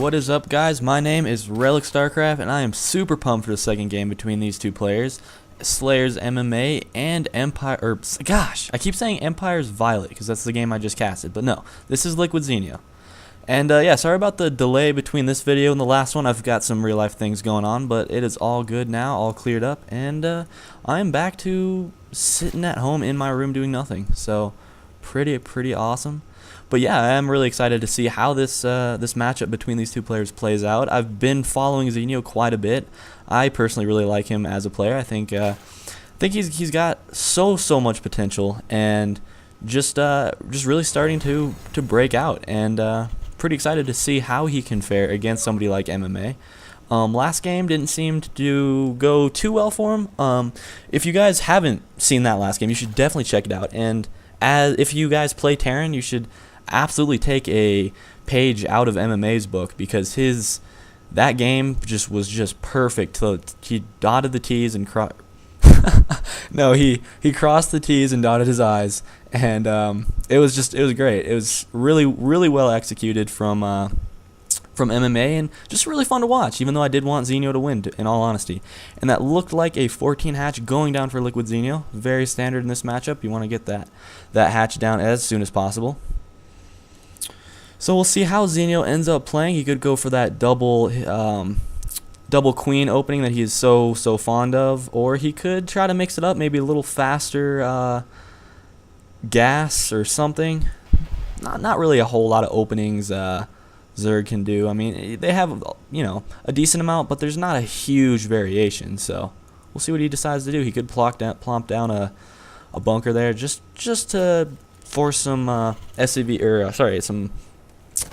What is up, guys? My name is Relic Starcraft, and I am super pumped for the second game between these two players, SlayersMMa and I keep saying Empire's Violet because that's the game I just casted, but no, this is LiquidZenio. And yeah, sorry about the delay between this video and the last one. I've got some real life things going on, but it is all good now, all cleared up, and I'm back to sitting at home in my room doing nothing. So pretty awesome. But yeah, I am really excited to see how this this matchup between these two players plays out. I've been following Zenio quite a bit. I personally really like him as a player. I think he's got so much potential, and just really starting to break out, and pretty excited to see how he can fare against somebody like MMA. Last game didn't seem to go too well for him. If you guys haven't seen that last game, you should definitely check it out. And if you guys play Terran, you should absolutely take a page out of MMA's book, because that game was just perfect. He dotted the T's and no, he crossed the T's and dotted his I's, and it was great. It was really well executed from MMA, and just really fun to watch, even though I did want Zenio to win, in all honesty. And that looked like a 14 hatch going down for LiquidZenio. Very standard in this matchup. You want to get that hatch down as soon as possible. So we'll see how Zenio ends up playing. He could go for that double queen opening that he is so fond of, or he could try to mix it up, maybe a little faster gas or something. Not really a whole lot of openings Zerg can do. I mean, they have a decent amount, but there's not a huge variation. So we'll see what he decides to do. He could plomp down a bunker there just to force some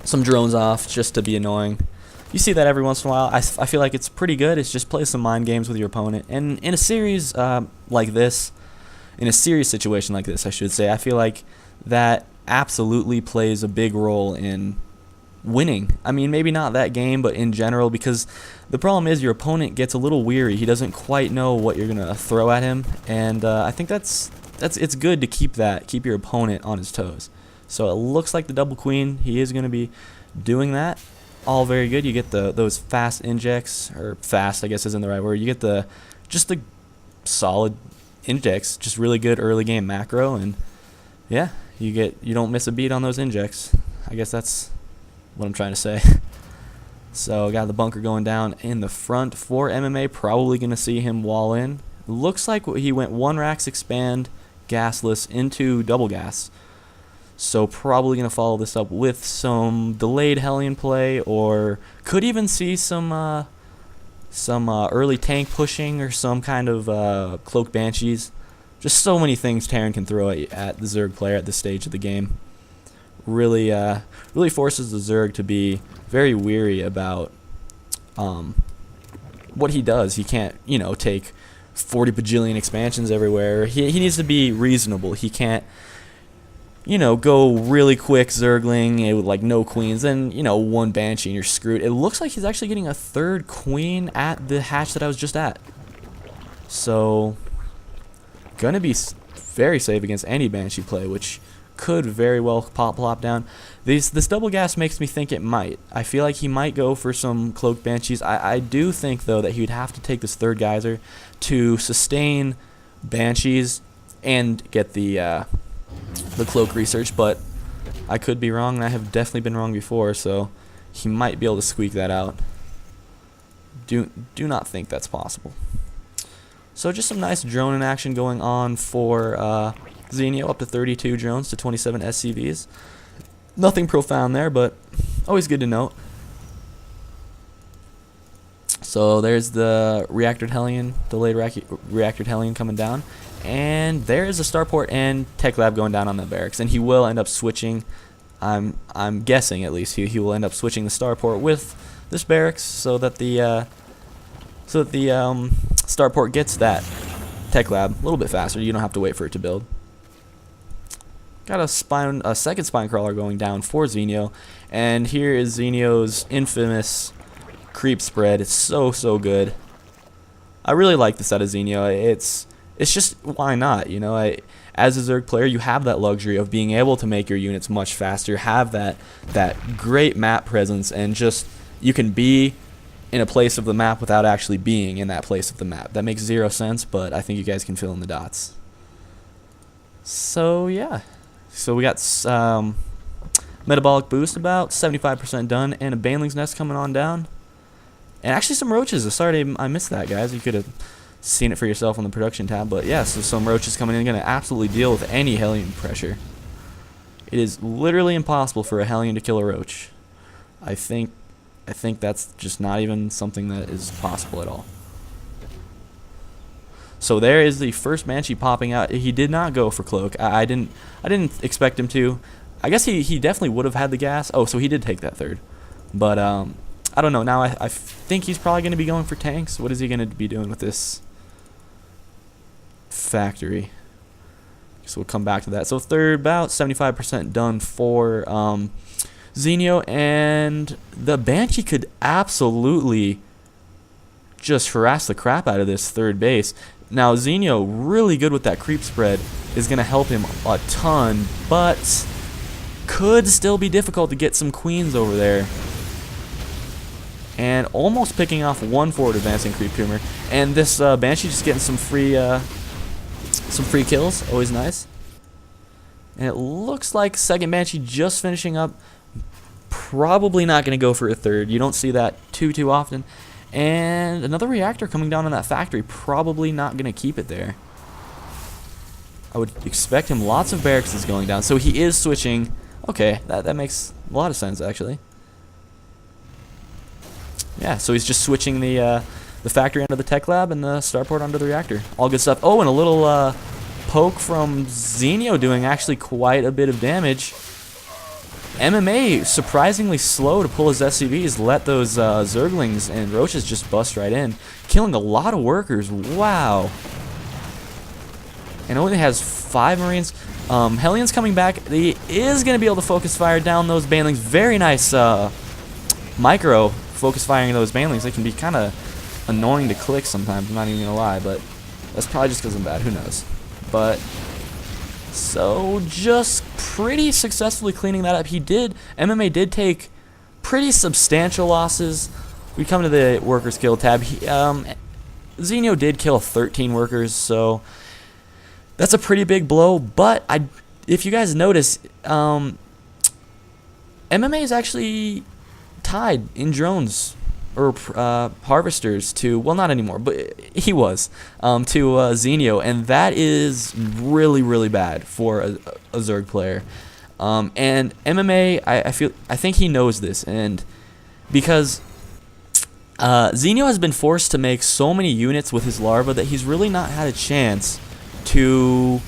some drones off, just to be annoying. You see that every once in a while. I feel like it's pretty good. It's just play some mind games with your opponent. And in a series like this, in a serious situation like this, I should say, I feel like that absolutely plays a big role in winning. I mean, maybe not that game, but in general, because the problem is your opponent gets a little weary. He doesn't quite know what you're gonna throw at him, and I think it's good to keep your opponent on his toes. So it looks like the double queen, he is going to be doing that. All very good. You get those fast injects, or fast I guess isn't the right word. You get the solid injects, just really good early game macro, and yeah, you don't miss a beat on those injects. I guess that's what I'm trying to say. So got the bunker going down in the front for MMA. Probably going to see him wall in. Looks like he went 1 Rax expand gasless into double gas. So probably going to follow this up with some delayed Hellion play, or could even see some early tank pushing, or some kind of cloak banshees. Just so many things Terran can throw at the Zerg player at this stage of the game. Really forces the Zerg to be very weary about what he does. He can't take 40 bajillion expansions everywhere. He needs to be reasonable. He can't go really quick Zergling with like no queens, then 1 Banshee and you're screwed. It looks like he's actually getting a 3rd queen at the hatch that I was just at. So gonna be very safe against any Banshee play, which could very well plop down. This double gas makes me think it might. I feel like he might go for some cloak banshees. I do think though that he would have to take this 3rd geyser to sustain banshees and get the cloak research, but I could be wrong, and I have definitely been wrong before, so he might be able to squeak that out. Do not think that's possible. So just some nice drone in action going on for Zenio, up to 32 drones to 27 SCVs. Nothing profound there, but always good to note. So there's the reactored Hellion, delayed reactored Hellion coming down. And there is a starport and tech lab going down on the barracks, and he will end up switching. I'm guessing at least he will end up switching the starport with this barracks, so that the starport gets that tech lab a little bit faster. You don't have to wait for it to build. Got a second spine crawler going down for Zenio, and here is Zenio's infamous creep spread. It's so good. I really like this out of Zenio. It's just, why not? As a Zerg player, you have that luxury of being able to make your units much faster, have that great map presence, and just you can be in a place of the map without actually being in that place of the map. That makes zero sense, but I think you guys can fill in the dots. So yeah, so we got metabolic boost about 75% done, and a baneling's nest coming on down, and actually some roaches. Sorry I missed that, guys. You could have seen it for yourself on the production tab, but yeah, so some roaches coming in, gonna absolutely deal with any Hellion pressure. It is literally impossible for a Hellion to kill a roach. I think that's just not even something that is possible at all. So there is the first Banshee popping out. He did not go for Cloak. I didn't expect him to. I guess he definitely would have had the gas. Oh, so he did take that third. But I don't know. Now I think he's probably going to be going for tanks. What is he going to be doing with this factory? So we'll come back to that. So third, about 75% done for Zenio, and the Banshee could absolutely just harass the crap out of this third base. Now Zenio, really good with that creep spread, is going to help him a ton, but could still be difficult to get some queens over there. And almost picking off one forward advancing creep tumor, and this Banshee just getting some free kills, always nice. And it looks like second Banshee just finishing up. Probably not going to go for a third. You don't see that too often. And another reactor coming down on that factory. Probably not going to keep it there. I would expect him lots of barracks is going down. So he is switching. Okay, that makes a lot of sense actually. Yeah, so he's just switching the factory onto the tech lab and the starport onto the reactor. All good stuff. Oh, and a little poke from Zenio doing actually quite a bit of damage. MMA surprisingly slow to pull his SCVs, let those Zerglings and Roaches just bust right in, killing a lot of workers. Wow. And only has 5 Marines. Hellion's coming back. He is going to be able to focus fire down those Banelings. Very nice micro focus firing those Banelings. They can be kind of annoying to click sometimes, I'm not even going to lie, but that's probably just because I'm bad. Who knows? But so just pretty successfully cleaning that up. MMA did take pretty substantial losses. We come to the workers kill tab. Zenio did kill 13 workers, so that's a pretty big blow. But if you guys notice, MMA is actually tied in drones or harvesters to, well, not anymore, but he was, to Zenio, and that is really bad for a Zerg player. And MMA, I think he knows this, and because Zenio has been forced to make so many units with his larva that he's really not had a chance to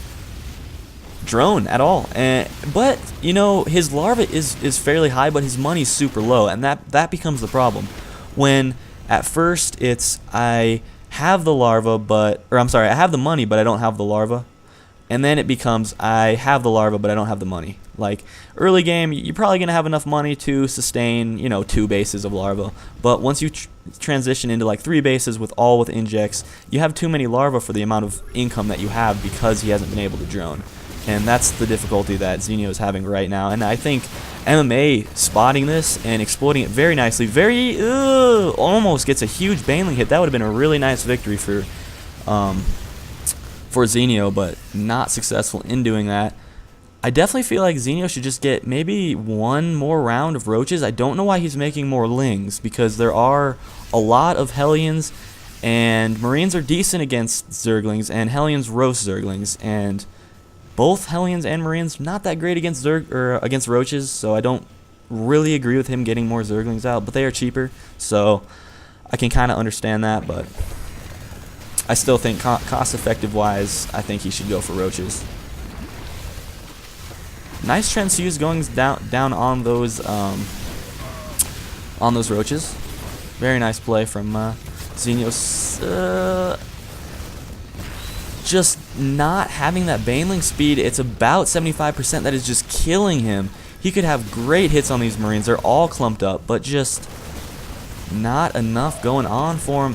drone at all. But you know, his larva is fairly high, but his money's super low, and that becomes the problem. When at first it's I have the larva, I have the money, but I don't have the larva. And then it becomes I have the larva, but I don't have the money. Like early game, you're probably gonna have enough money to sustain, 2 bases of larva. But once you transition into like 3 bases with injects, you have too many larva for the amount of income that you have because he hasn't been able to drone. And that's the difficulty that Zenio is having right now. And I think MMA spotting this and exploiting it very nicely, almost gets a huge Baneling hit. That would have been a really nice victory for Zenio, but not successful in doing that. I definitely feel like Zenio should just get maybe 1 more round of roaches. I don't know why he's making more lings, because there are a lot of Hellions, and Marines are decent against Zerglings, and Hellions roast Zerglings, and both Hellions and Marines not that great against against roaches, so I don't really agree with him getting more Zerglings out, but they are cheaper, so I can kind of understand that, but I still think cost-effective wise, I think he should go for roaches. Nice transfuse going down on those roaches. Very nice play from Zenio. Just not having that Baneling speed. It's about 75%. That is just killing him. He could have great hits on these Marines. They're all clumped up, but just not enough going on for him.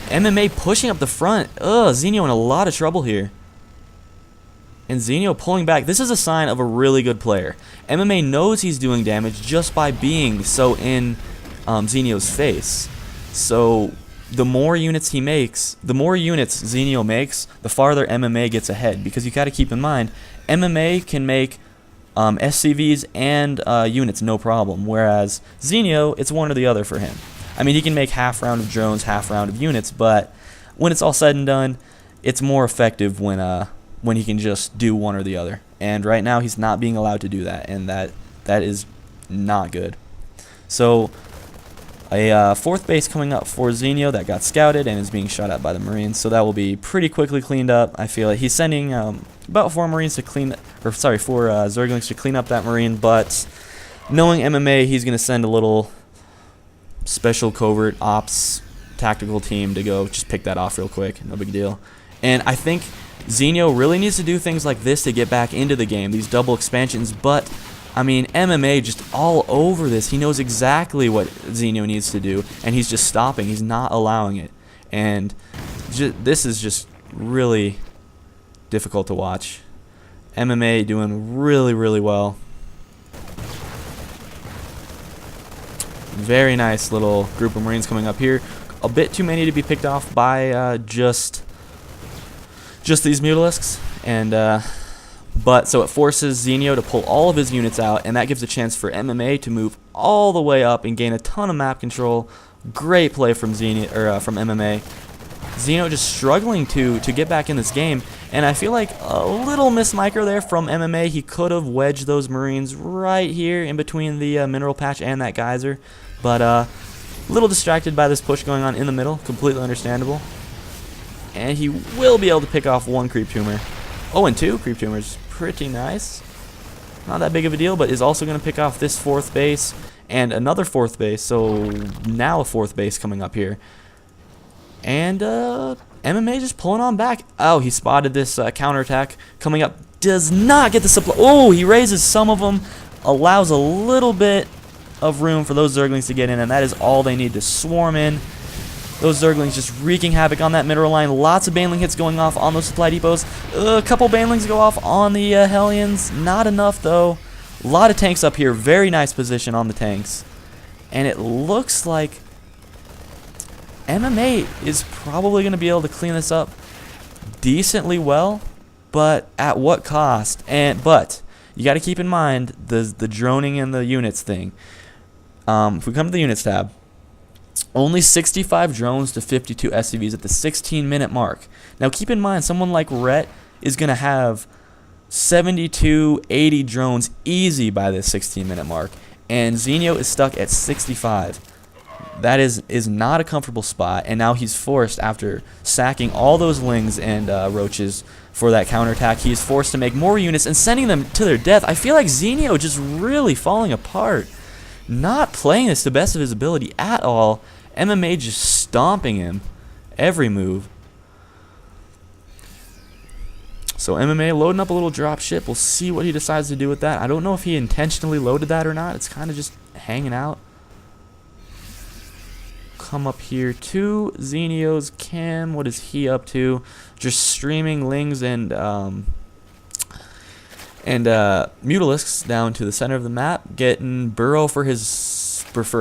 MMA pushing up the front. Zenio in a lot of trouble here. And Zenio pulling back. This is a sign of a really good player. MMA knows he's doing damage just by being so in Zenio's face. So the more units he makes, the more units Zenio makes, the farther MMA gets ahead. Because you got to keep in mind, MMA can make SCVs and units no problem, whereas Zenio, it's one or the other for him. I mean, he can make half round of drones, half round of units, but when it's all said and done, it's more effective when he can just do one or the other. And right now, he's not being allowed to do that, and that is not good. So a fourth base coming up for Zenio that got scouted and is being shot at by the Marines, so that will be pretty quickly cleaned up. I feel like he's sending about 4 Marines to clean, or sorry, 4 Zerglings to clean up that Marine, but knowing MMA, he's going to send a little special covert ops tactical team to go just pick that off real quick. No big deal. And I think Zenio really needs to do things like this to get back into the game, these double expansions, but I mean, MMA just all over this. He knows exactly what Zenio needs to do, and he's just stopping. He's not allowing it. And this is just really difficult to watch. MMA doing really, really well. Very nice little group of Marines coming up here. A bit too many to be picked off by just these Mutalisks. And but so it forces Zenio to pull all of his units out, and that gives a chance for MMA to move all the way up and gain a ton of map control. Great play from from MMA. Zenio just struggling to get back in this game, and I feel like a little miss micro there from MMA. He could have wedged those Marines right here in between the mineral patch and that geyser, but a little distracted by this push going on in the middle. Completely understandable. And he will be able to pick off 1 creep tumor. Oh, and 2 creep tumors. Pretty nice. Not that big of a deal, but is also going to pick off this 4th base and another 4th base. So now a 4th base coming up here. And MMA just pulling on back. Oh, he spotted this counterattack coming up. Does not get the supply. Oh, he raises some of them. Allows a little bit of room for those Zerglings to get in, and that is all they need to swarm in. Those Zerglings just wreaking havoc on that mineral line. Lots of Baneling hits going off on those supply depots. A couple Banelings go off on the Hellions. Not enough, though. A lot of tanks up here. Very nice position on the tanks. And it looks like MMA is probably going to be able to clean this up decently well, but at what cost? But you got to keep in mind the droning and the units thing. If we come to the units tab, only 65 drones to 52 SCVs at the 16-minute mark. Now keep in mind, someone like Rhett is going to have 72, 80 drones easy by this 16-minute mark, and Zenio is stuck at 65. That is not a comfortable spot, and now he's forced, after sacking all those Lings and Roaches for that counterattack, he's forced to make more units and sending them to their death. I feel like Zenio just really falling apart. Not playing this to the best of his ability at all. MMA just stomping him every move. So MMA loading up a little drop ship. We'll see what he decides to do with that. I don't know if he intentionally loaded that or not. It's kind of just hanging out. Come up here to Zenio's cam. What is he up to? Just streaming Lings and Mutalisks down to the center of the map, getting Burrow for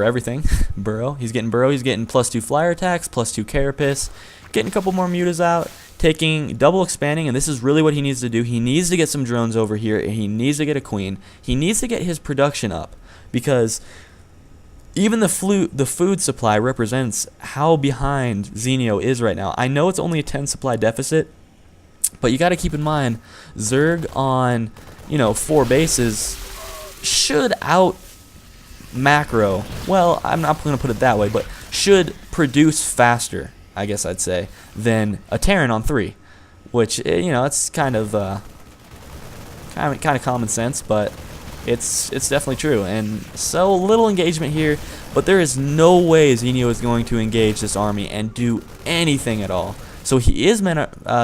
everything. Burrow. He's getting Burrow. He's getting +2 flyer attacks, +2 carapace, getting a couple more mutas out, taking double expanding, and this is really what he needs to do. He needs to get some drones over here, and he needs to get a queen. He needs to get his production up, because even the food supply represents how behind Zenio is right now. I know it's only a 10 supply deficit, but you got to keep in mind, Zerg on 4 bases should out macro. Well, I'm not going to put it that way, but should produce faster, I guess I'd say, than a Terran on 3, which it's kind of common sense, but it's definitely true. And so little engagement here, but there is no way Zenio is going to engage this army and do anything at all. So he is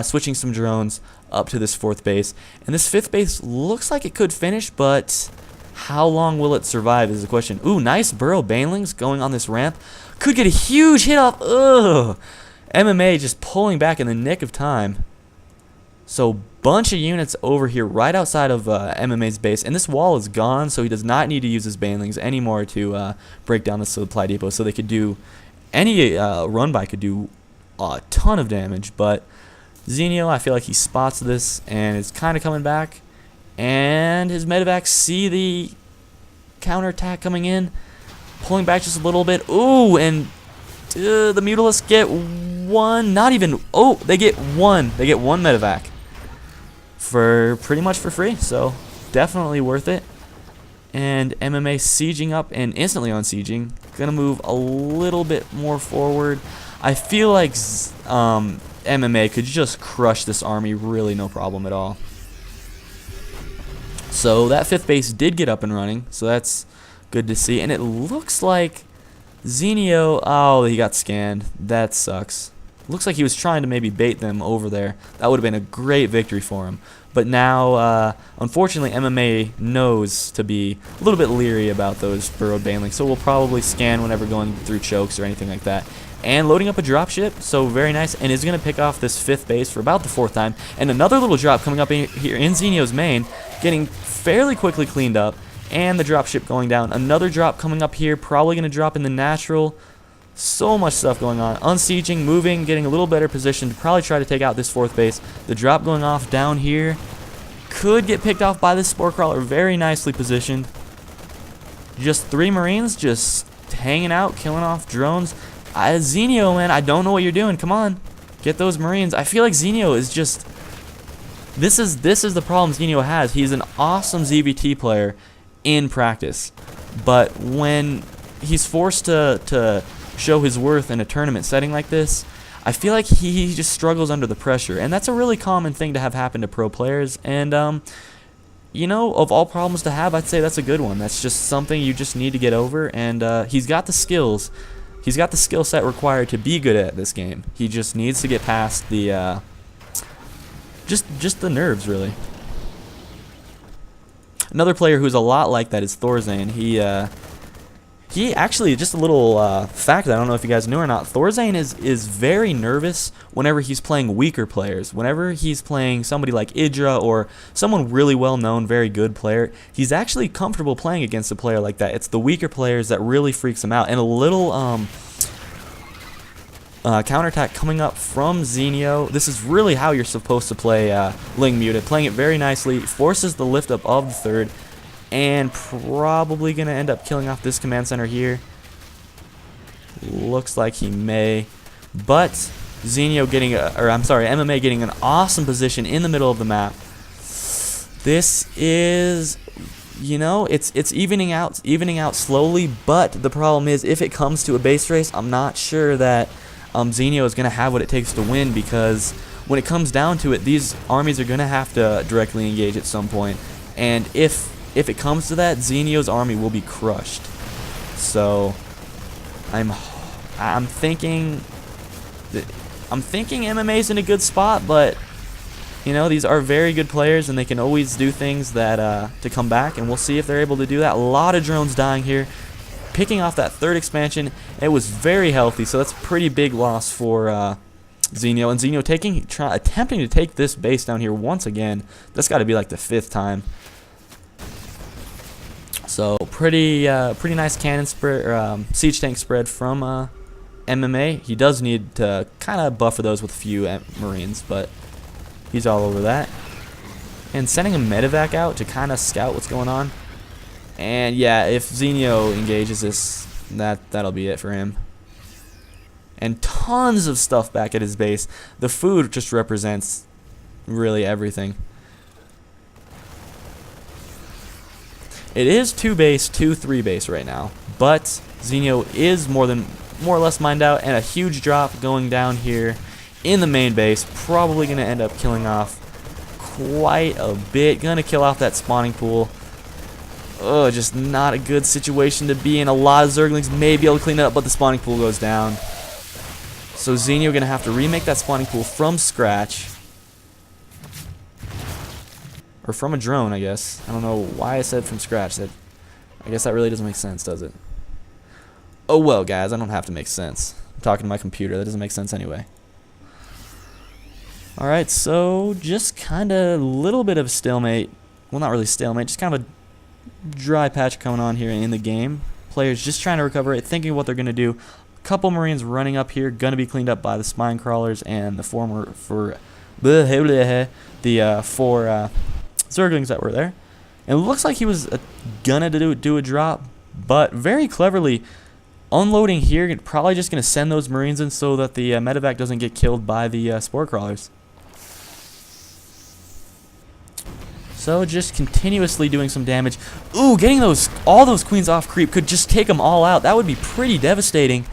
switching some drones up to this 4th base, and this 5th base looks like it could finish, but how long will it survive is the question. Ooh, nice Burrow Banelings going on this ramp. Could get a huge hit off. Ugh. MMA just pulling back in the nick of time. So bunch of units over here right outside of MMA's base, and this wall is gone, so he does not need to use his banelings anymore to break down the supply depot. So they could do any run by could do a ton of damage, but Zenio, I feel like he spots this and is kind of coming back, and his medevacs see the counterattack coming in, pulling back just a little bit. Ooh, and the Mutalisks get one, not even, oh, they get one medevac for pretty much for free, so definitely worth it. And MMA sieging up and instantly on sieging, gonna move a little bit more forward. I feel like MMA could just crush this army, really no problem at all. So that 5th base did get up and running, so that's good to see. And it looks like Zenio, oh, he got scanned. That sucks. Looks like he was trying to maybe bait them over there. That would have been a great victory for him. But now, unfortunately, MMA knows to be a little bit leery about those burrowed banelings, so we'll probably scan whenever going through chokes or anything like that. And loading up a dropship, so very nice, and is going to pick off this 5th base for about the 4th time. And another little drop coming up here in Zenio's main, getting fairly quickly cleaned up, and the dropship going down. Another drop coming up here, probably going to drop in the natural. So much stuff going on. Unsieging, moving, getting a little better position to probably try to take out this 4th base. The drop going off down here could get picked off by this Spore Crawler. Very nicely positioned. Just 3 Marines just hanging out, killing off drones. Zenio, man, I don't know what you're doing. Come on, get those Marines. I feel like Zenio is just... This is the problem Zenio has. He's an awesome ZvT player in practice, but when he's forced to show his worth in a tournament setting like this, I feel like he just struggles under the pressure, and that's a really common thing to have happen to pro players. And you know, of all problems to have, I'd say that's a good one. That's just something you just need to get over, and he's got the skills. He's got the skill set required to be good at this game. He just needs to get past the just the nerves, really. Another player who's a lot like that is Thorzane. He actually, just a little fact, I don't know if you guys knew or not, Thorzane is very nervous whenever he's playing weaker players. Whenever he's playing somebody like Idra or someone really well-known, very good player, he's actually comfortable playing against a player like that. It's the weaker players that really freaks him out. And a little counterattack coming up from Zenio. This is really how you're supposed to play Ling Muted. Playing it very nicely, forces the lift up of the 3rd. And probably going to end up killing off this command center here. Looks like he may. But Zenio getting, MMA getting an awesome position in the middle of the map. This is, you know, it's evening out slowly. But the problem is, if it comes to a base race, I'm not sure that Zenio is going to have what it takes to win, because when it comes down to it, these armies are going to have to directly engage at some point. And if it comes to that, Zenio's army will be crushed. So I'm thinking MMA's in a good spot, but you know, these are very good players and they can always do things that to come back, and we'll see if they're able to do that. A lot of drones dying here, picking off that 3rd expansion. It was very healthy, so that's a pretty big loss for Zenio. And Zenio attempting to take this base down here once again. That's got to be like the 5th time. So pretty nice cannon spread, or siege tank spread from MMA. He does need to kind of buffer those with a few Marines, but he's all over that. And sending a medevac out to kind of scout what's going on. And yeah, if Zenio engages this, that'll be it for him. And tons of stuff back at his base. The food just represents really everything. It is 2 base, 2-3 base right now, but Zenio is more or less mined out, and a huge drop going down here in the main base. Probably going to end up killing off quite a bit. Going to kill off that spawning pool. Oh, just not a good situation to be in. A lot of Zerglings may be able to clean it up, but the spawning pool goes down. So Zenio going to have to remake that spawning pool from scratch. Or from a drone, I guess. I don't know why I said from scratch. I guess that really doesn't make sense, does it? Oh well, guys, I don't have to make sense. I'm talking to my computer. That doesn't make sense anyway. Alright, so just kind of a little bit of stalemate. Well, not really stalemate, just kind of a dry patch coming on here in the game. Players just trying to recover it, thinking what they're going to do. A couple Marines running up here, going to be cleaned up by the spine crawlers and the four Zerglings that were there. And it looks like he was gonna do a drop, but very cleverly unloading here, probably just gonna send those Marines in so that the medevac doesn't get killed by the spore crawlers. So just continuously doing some damage. Ooh, getting all those queens off creep could just take them all out. That would be pretty devastating.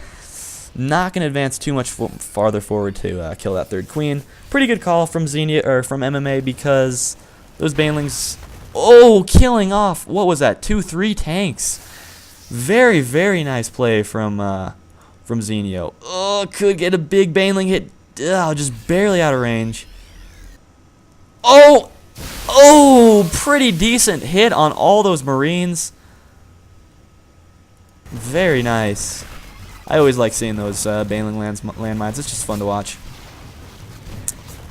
Not gonna advance too much farther forward to kill that third queen. Pretty good call from Zenio or from MMA because those banelings. Oh, killing off. What was that? 2-3 tanks. Very, very nice play from Zenio. Oh, could get a big baneling hit. Oh, just barely out of range. Oh. Oh, pretty decent hit on all those Marines. Very nice. I always like seeing those baneling landmines. It's just fun to watch.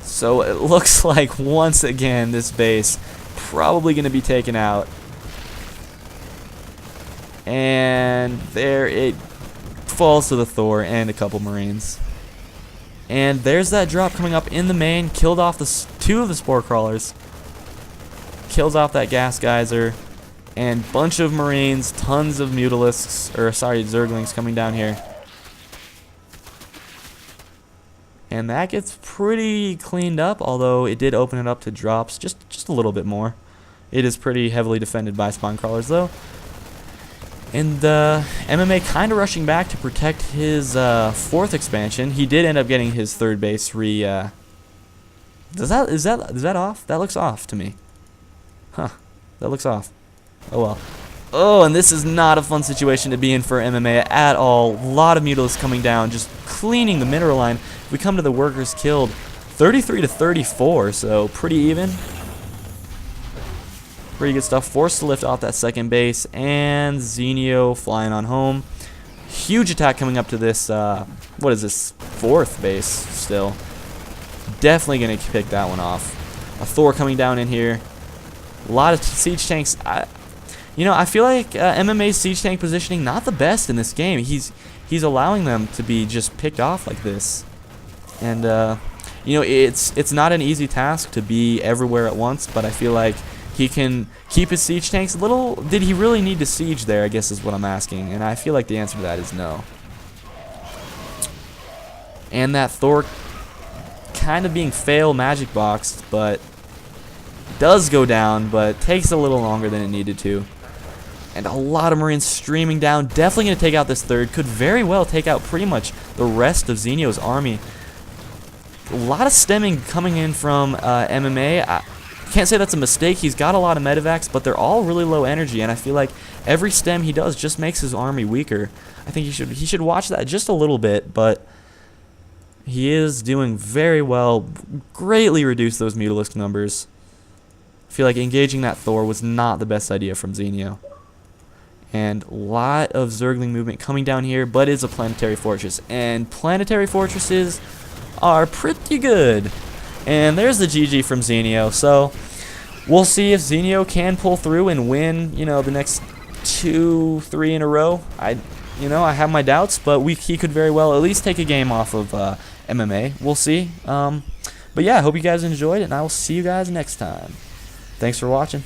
So it looks like once again this base probably going to be taken out. And there it falls to the Thor and a couple Marines. And there's that drop coming up in the main. Killed off two of the spore crawlers. Kills off that gas geyser. And bunch of Marines, tons of mutalisks, or sorry, Zerglings coming down here. And that gets pretty cleaned up, although it did open it up to drops just a little bit more. It is pretty heavily defended by spine crawlers, though. And MMA kind of rushing back to protect his fourth expansion. He did end up getting his third base is that off? That looks off to me. Huh. That looks off. Oh well. Oh, and this is not a fun situation to be in for MMA at all. A lot of mutalisks coming down, just cleaning the mineral line. We come to the workers killed, 33 to 34, so pretty even. Pretty good stuff. Forced to lift off that second base, and Zenio flying on home. Huge attack coming up to this, what is this, fourth base still. Definitely going to pick that one off. A Thor coming down in here. A lot of siege tanks. I feel like MMA's siege tank positioning not the best in this game. He's allowing them to be just picked off like this. And, it's not an easy task to be everywhere at once, but I feel like he can keep his siege tanks a little. Did he really need to siege there, I guess is what I'm asking. And I feel like the answer to that is no. And that Thor kind of being fail magic boxed, but does go down, but takes a little longer than it needed to. And a lot of Marines streaming down. Definitely going to take out this third. Could very well take out pretty much the rest of Zenio's army. A lot of stemming coming in from MMA. I can't say that's a mistake. He's got a lot of medevacs, but they're all really low energy, and I feel like every stem he does just makes his army weaker. I think he should watch that just a little bit, but he is doing very well. Greatly reduce those mutalisk numbers. I feel like engaging that Thor was not the best idea from Zenio. And a lot of Zergling movement coming down here, but it's a planetary fortress. And planetary fortresses are pretty good. And there's the GG from Zenio. So we'll see if Zenio can pull through and win, the next 2-3 in a row. I have my doubts, but he could very well at least take a game off of MMA. We'll see. But yeah, I hope you guys enjoyed it, and I will see you guys next time. Thanks for watching.